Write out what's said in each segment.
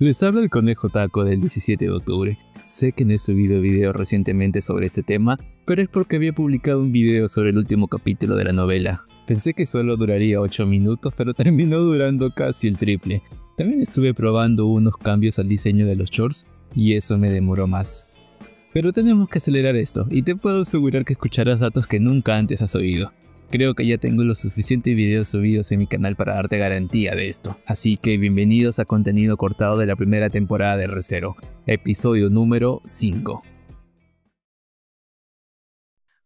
Les habla el Conejo Taco del 17 de octubre. Sé que no he subido video recientemente sobre este tema, pero es porque había publicado un video sobre el último capítulo de la novela. Pensé que solo duraría 8 minutos, pero terminó durando casi el triple. También estuve probando unos cambios al diseño de los shorts, y eso me demoró más. Pero tenemos que acelerar esto, y te puedo asegurar que escucharás datos que nunca antes has oído. Creo que ya tengo los suficientes videos subidos en mi canal para darte garantía de esto. Así que bienvenidos a contenido cortado de la primera temporada de Re:Zero, episodio número 5.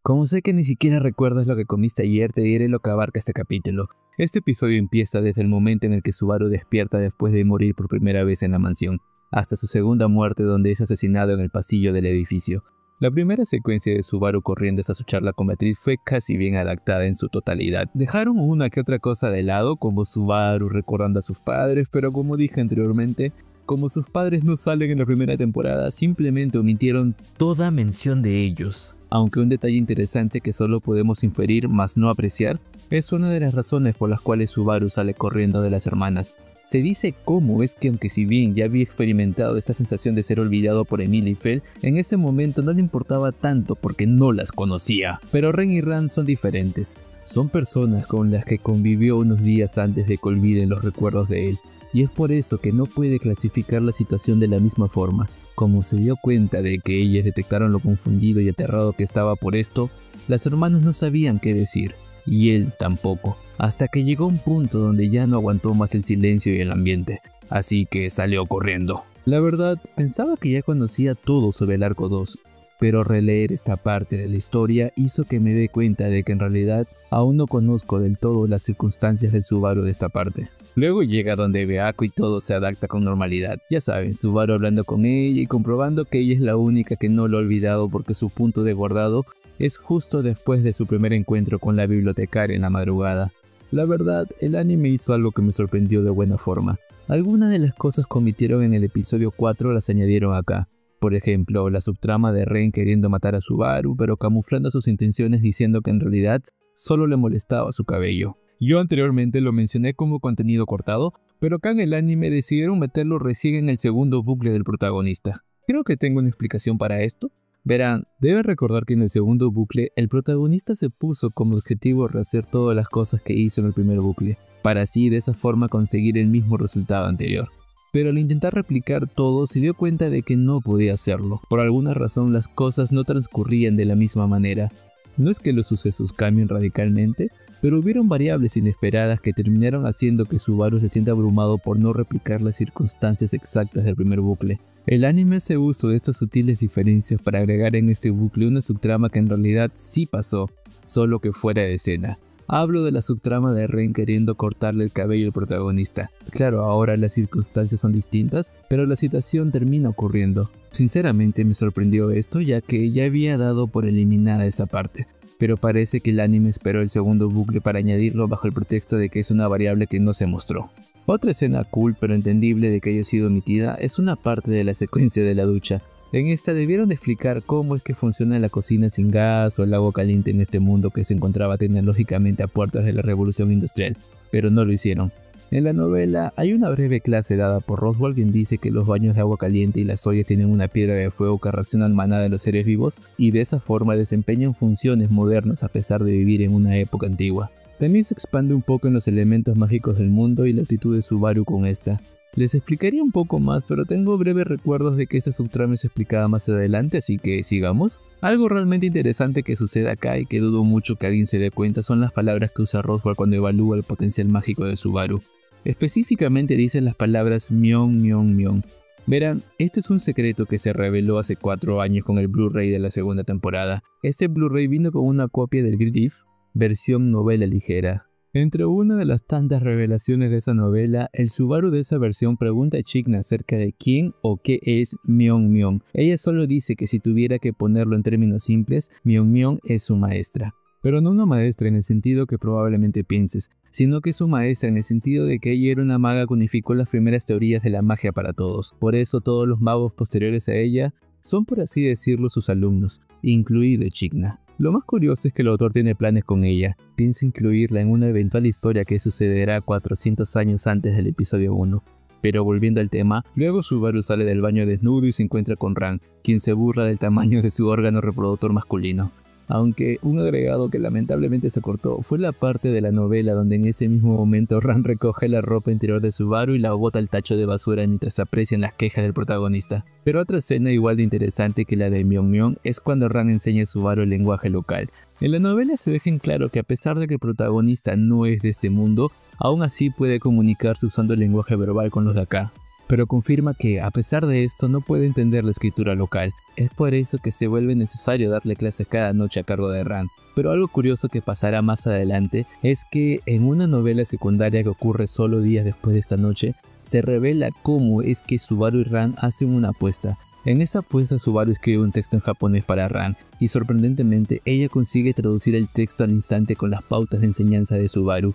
Como sé que ni siquiera recuerdas lo que comiste ayer, te diré lo que abarca este capítulo. Este episodio empieza desde el momento en el que Subaru despierta después de morir por primera vez en la mansión, hasta su segunda muerte donde es asesinado en el pasillo del edificio. La primera secuencia de Subaru corriendo hasta su charla con Beatriz fue casi bien adaptada en su totalidad. Dejaron una que otra cosa de lado, como Subaru recordando a sus padres, pero como dije anteriormente, como sus padres no salen en la primera temporada, simplemente omitieron toda mención de ellos. Aunque un detalle interesante que solo podemos inferir, mas no apreciar, es una de las razones por las cuales Subaru sale corriendo de las hermanas. Se dice cómo es que aunque si bien ya había experimentado esta sensación de ser olvidado por Emily y Fel, en ese momento no le importaba tanto porque no las conocía. Pero Ren y Ran son diferentes. Son personas con las que convivió unos días antes de que olviden los recuerdos de él. Y es por eso que no puede clasificar la situación de la misma forma. Como se dio cuenta de que ellas detectaron lo confundido y aterrado que estaba por esto, las hermanas no sabían qué decir. Y él tampoco, hasta que llegó un punto donde ya no aguantó más el silencio y el ambiente, así que salió corriendo. La verdad, pensaba que ya conocía todo sobre el arco 2, pero releer esta parte de la historia hizo que me dé cuenta de que en realidad aún no conozco del todo las circunstancias del Subaru de esta parte. Luego llega donde ve a Ako y todo se adapta con normalidad. Ya saben, Subaru hablando con ella y comprobando que ella es la única que no lo ha olvidado porque su punto de guardado es justo después de su primer encuentro con la bibliotecaria en la madrugada. La verdad, el anime hizo algo que me sorprendió de buena forma. Algunas de las cosas que omitieron en el episodio 4 las añadieron acá. Por ejemplo, la subtrama de Ren queriendo matar a Subaru, pero camuflando sus intenciones diciendo que en realidad solo le molestaba su cabello. Yo anteriormente lo mencioné como contenido cortado, pero acá en el anime decidieron meterlo recién en el segundo bucle del protagonista. Creo que tengo una explicación para esto. Verán, deben recordar que en el segundo bucle el protagonista se puso como objetivo rehacer todas las cosas que hizo en el primer bucle, para así de esa forma conseguir el mismo resultado anterior. Pero al intentar replicar todo se dio cuenta de que no podía hacerlo. Por alguna razón las cosas no transcurrían de la misma manera. No es que los sucesos cambien radicalmente, pero hubieron variables inesperadas que terminaron haciendo que Subaru se sienta abrumado por no replicar las circunstancias exactas del primer bucle. El anime hace uso de estas sutiles diferencias para agregar en este bucle una subtrama que en realidad sí pasó, solo que fuera de escena. Hablo de la subtrama de Ren queriendo cortarle el cabello al protagonista. Claro, ahora las circunstancias son distintas, pero la situación termina ocurriendo. Sinceramente me sorprendió esto, ya que ya había dado por eliminada esa parte. Pero parece que el anime esperó el segundo bucle para añadirlo bajo el pretexto de que es una variable que no se mostró. Otra escena cool pero entendible de que haya sido omitida es una parte de la secuencia de la ducha. En esta debieron de explicar cómo es que funciona la cocina sin gas o el agua caliente en este mundo que se encontraba tecnológicamente a puertas de la revolución industrial, pero no lo hicieron. En la novela hay una breve clase dada por Roswell quien dice que los baños de agua caliente y las ollas tienen una piedra de fuego que reacciona al maná de los seres vivos y de esa forma desempeñan funciones modernas a pesar de vivir en una época antigua. También se expande un poco en los elementos mágicos del mundo y la actitud de Subaru con esta. Les explicaría un poco más, pero tengo breves recuerdos de que esta subtrama es explicada más adelante, así que sigamos. Algo realmente interesante que sucede acá y que dudo mucho que alguien se dé cuenta son las palabras que usa Roswell cuando evalúa el potencial mágico de Subaru. Específicamente dicen las palabras Mion, Mion, Mion. Verán, este es un secreto que se reveló hace 4 años con el Blu-ray de la segunda temporada. Este Blu-ray vino con una copia del Griff, versión novela ligera. Entre una de las tantas revelaciones de esa novela, el Subaru de esa versión pregunta a Chikna acerca de quién o qué es Mion Mion. Ella solo dice que si tuviera que ponerlo en términos simples, Mion Mion es su maestra. Pero no una maestra en el sentido que probablemente pienses, sino que es su maestra en el sentido de que ella era una maga que unificó las primeras teorías de la magia para todos. Por eso todos los magos posteriores a ella son, por así decirlo, sus alumnos, incluido Chikna. Lo más curioso es que el autor tiene planes con ella. Piensa incluirla en una eventual historia que sucederá 400 años antes del episodio 1. Pero volviendo al tema, luego Subaru sale del baño desnudo y se encuentra con Ran, quien se burla del tamaño de su órgano reproductor masculino. Aunque un agregado que lamentablemente se cortó fue la parte de la novela donde en ese mismo momento Ran recoge la ropa interior de Subaru y la bota al tacho de basura mientras aprecian las quejas del protagonista. Pero otra escena igual de interesante que la de Myeon Myeon es cuando Ran enseña a Subaru el lenguaje local. En la novela se deja en claro que a pesar de que el protagonista no es de este mundo, aún así puede comunicarse usando el lenguaje verbal con los de acá. Pero confirma que, a pesar de esto, no puede entender la escritura local. Es por eso que se vuelve necesario darle clases cada noche a cargo de Ran. Pero algo curioso que pasará más adelante es que en una novela secundaria que ocurre solo días después de esta noche, se revela cómo es que Subaru y Ran hacen una apuesta. En esa apuesta Subaru escribe un texto en japonés para Ran, y sorprendentemente ella consigue traducir el texto al instante con las pautas de enseñanza de Subaru.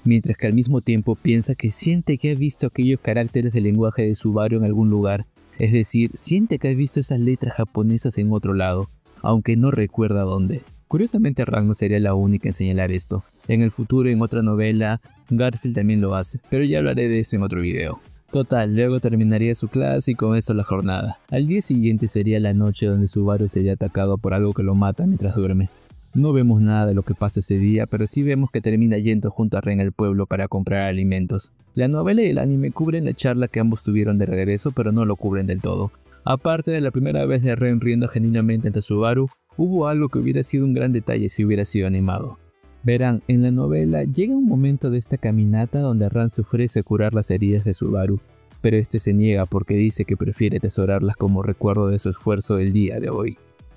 Mientras que al mismo tiempo piensa que siente que ha visto aquellos caracteres del lenguaje de Subaru en algún lugar, es decir, siente que ha visto esas letras japonesas en otro lado, aunque no recuerda dónde. Curiosamente Ran no sería la única en señalar esto. En el futuro, en otra novela, Garfield también lo hace, pero ya hablaré de eso en otro video. Total, luego terminaría su clase y con eso la jornada. Al día siguiente sería la noche donde Subaru sería atacado por algo que lo mata mientras duerme. No vemos nada de lo que pasa ese día, pero sí vemos que termina yendo junto a Ren al pueblo para comprar alimentos. La novela y el anime cubren la charla que ambos tuvieron de regreso, pero no lo cubren del todo. Aparte de la primera vez de Ren riendo genuinamente ante Subaru, hubo algo que hubiera sido un gran detalle si hubiera sido animado. Verán, en la novela llega un momento de esta caminata donde Ran se ofrece a curar las heridas de Subaru, pero este se niega porque dice que prefiere atesorarlas como recuerdo de su esfuerzo el día de hoy.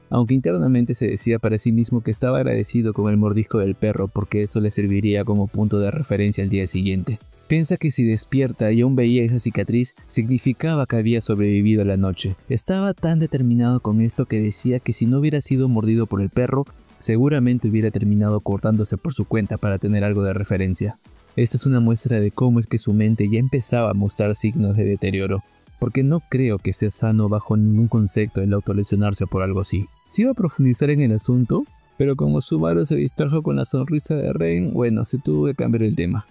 Aunque internamente se decía para sí mismo que estaba agradecido con el mordisco del perro porque eso le serviría como punto de referencia al día siguiente. Piensa que si despierta y aún veía esa cicatriz, significaba que había sobrevivido a la noche. Estaba tan determinado con esto que decía que si no hubiera sido mordido por el perro, seguramente hubiera terminado cortándose por su cuenta para tener algo de referencia. Esta es una muestra de cómo es que su mente ya empezaba a mostrar signos de deterioro, porque no creo que sea sano bajo ningún concepto el autolesionarse por algo así. Sí iba a profundizar en el asunto, pero como Subaru se distrajo con la sonrisa de Ren, bueno, se tuvo que cambiar el tema.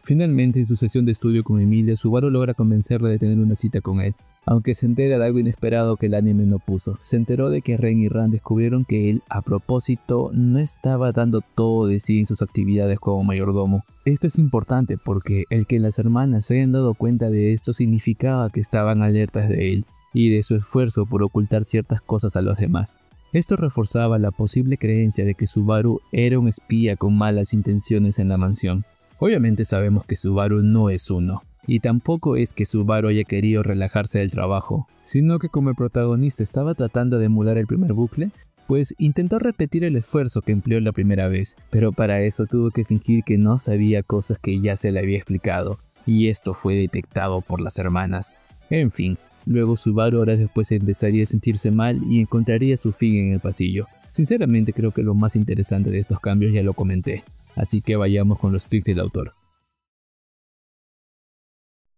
Finalmente, en su sesión de estudio con Emilia, Subaru logra convencerla de tener una cita con él, aunque se entera de algo inesperado que el anime no puso. Se enteró de que Ren y Ran descubrieron que él, a propósito, no estaba dando todo de sí en sus actividades como mayordomo. Esto es importante porque el que las hermanas se hayan dado cuenta de esto significaba que estaban alertas de él y de su esfuerzo por ocultar ciertas cosas a los demás. Esto reforzaba la posible creencia de que Subaru era un espía con malas intenciones en la mansión. Obviamente sabemos que Subaru no es uno, y tampoco es que Subaru haya querido relajarse del trabajo, sino que como el protagonista estaba tratando de emular el primer bucle, pues intentó repetir el esfuerzo que empleó la primera vez, pero para eso tuvo que fingir que no sabía cosas que ya se le había explicado, y esto fue detectado por las hermanas. En fin, luego Subaru horas después empezaría a sentirse mal y encontraría su fin en el pasillo. Sinceramente creo que lo más interesante de estos cambios ya lo comenté, así que vayamos con los tweets del autor.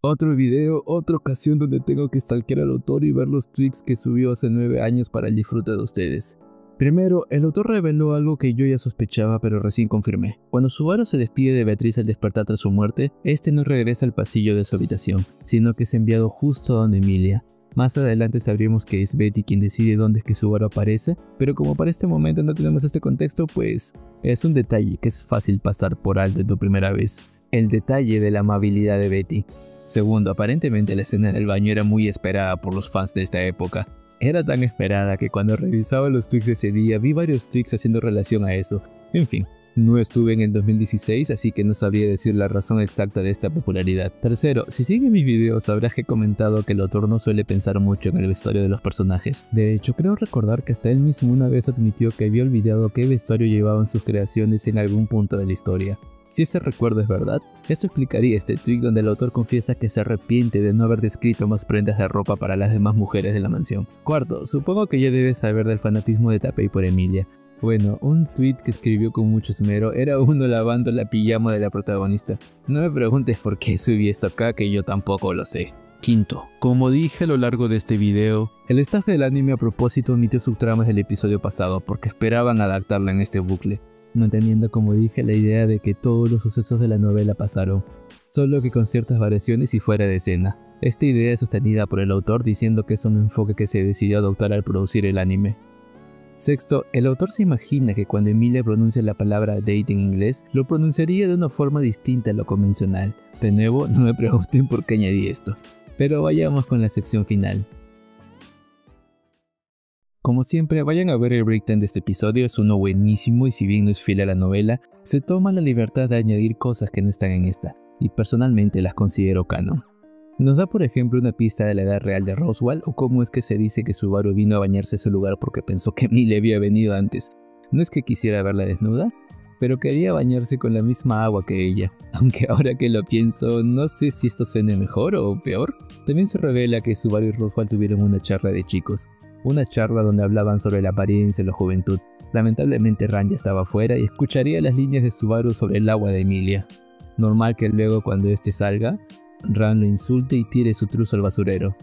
Otro video, otra ocasión donde tengo que stalkear al autor y ver los tweets que subió hace 9 años para el disfrute de ustedes. Primero, el autor reveló algo que yo ya sospechaba pero recién confirmé. Cuando Subaru se despide de Beatriz al despertar tras su muerte, este no regresa al pasillo de su habitación, sino que es enviado justo a donde Emilia. Más adelante sabremos que es Betty quien decide dónde es que Subaru aparece, pero como para este momento no tenemos este contexto, pues es un detalle que es fácil pasar por alto en tu primera vez. El detalle de la amabilidad de Betty. Segundo, aparentemente la escena del baño era muy esperada por los fans de esta época. Era tan esperada que cuando revisaba los tweets de ese día vi varios tweets haciendo relación a eso. En fin, no estuve en el 2016, así que no sabría decir la razón exacta de esta popularidad. Tercero, si siguen mis videos sabrás que he comentado que el autor no suele pensar mucho en el vestuario de los personajes. De hecho, creo recordar que hasta él mismo una vez admitió que había olvidado qué vestuario llevaban sus creaciones en algún punto de la historia. Si ese recuerdo es verdad, esto explicaría este tweet donde el autor confiesa que se arrepiente de no haber descrito más prendas de ropa para las demás mujeres de la mansión. Cuarto, supongo que ya debes saber del fanatismo de Tapei por Emilia. Bueno, un tweet que escribió con mucho esmero era uno lavando la pijama de la protagonista. No me preguntes por qué subí esto acá, que yo tampoco lo sé. Quinto, como dije a lo largo de este video, el staff del anime a propósito omitió subtramas del episodio pasado porque esperaban adaptarla en este bucle. manteniendo como dije la idea de que todos los sucesos de la novela pasaron, solo que con ciertas variaciones y fuera de escena. Esta idea es sostenida por el autor diciendo que es un enfoque que se decidió adoptar al producir el anime. Sexto, el autor se imagina que cuando Emilia pronuncia la palabra date en inglés, lo pronunciaría de una forma distinta a lo convencional. De nuevo, no me pregunten por qué añadí esto, pero vayamos con la sección final. Como siempre, vayan a ver el breakdown de este episodio, es uno buenísimo y si bien no es fiel a la novela, se toma la libertad de añadir cosas que no están en esta, y personalmente las considero canon. Nos da por ejemplo una pista de la edad real de Roswaal o cómo es que se dice que Subaru vino a bañarse a ese lugar porque pensó que Emilia había venido antes. No es que quisiera verla desnuda, pero quería bañarse con la misma agua que ella, aunque ahora que lo pienso no sé si esto suene mejor o peor. También se revela que Subaru y Roswaal tuvieron una charla de chicos. Una charla donde hablaban sobre la apariencia y la juventud. Lamentablemente Ran ya estaba afuera y escucharía las líneas de Subaru sobre el agua de Emilia. Normal que luego cuando este salga, Ran lo insulte y tire su truzo al basurero.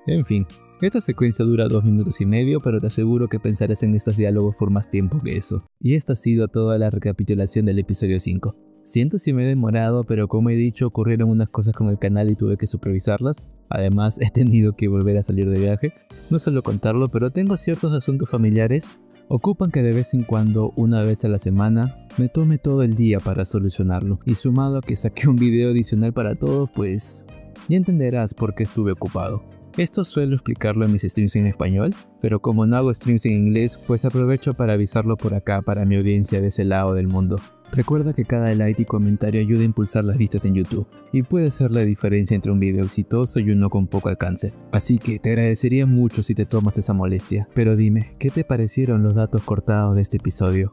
En fin, esta secuencia dura 2 minutos y medio, pero te aseguro que pensarás en estos diálogos por más tiempo que eso. Y esta ha sido toda la recapitulación del episodio 5. Siento si me he demorado, pero como he dicho, ocurrieron unas cosas con el canal y tuve que supervisarlas. Además, he tenido que volver a salir de viaje. No suelo contarlo, pero tengo ciertos asuntos familiares. Ocupan que de vez en cuando, una vez a la semana, me tome todo el día para solucionarlo. Y sumado a que saqué un video adicional para todos, pues ya entenderás por qué estuve ocupado. Esto suelo explicarlo en mis streams en español, pero como no hago streams en inglés, pues aprovecho para avisarlo por acá para mi audiencia de ese lado del mundo. Recuerda que cada like y comentario ayuda a impulsar las vistas en YouTube, y puede ser la diferencia entre un video exitoso y uno con poco alcance. Así que te agradecería mucho si te tomas esa molestia, pero dime, ¿qué te parecieron los datos cortados de este episodio?